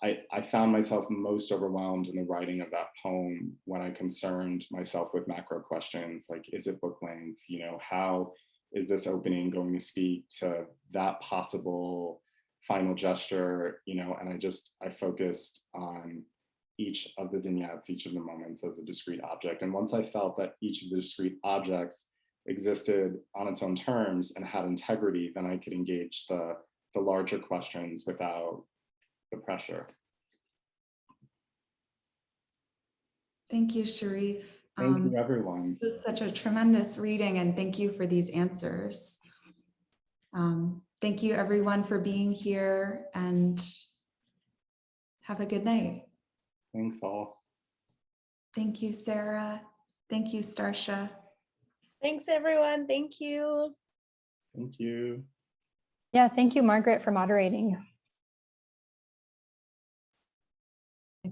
I found myself most overwhelmed in the writing of that poem when I concerned myself with macro questions like, is it book length? How is this opening going to speak to that possible final gesture? And I focused on each of the vignettes, each of the moments as a discrete object. And once I felt that each of the discrete objects existed on its own terms and had integrity, then I could engage the larger questions without the pressure. Thank you, Charif. Thank you, everyone. This is such a tremendous reading, and thank you for these answers. Thank you, everyone, for being here, and have a good night. Thanks all. Thank you, Sarah. Thank you, Starsha. Thanks, everyone. Thank you. Thank you. Yeah, thank you, Margaret, for moderating.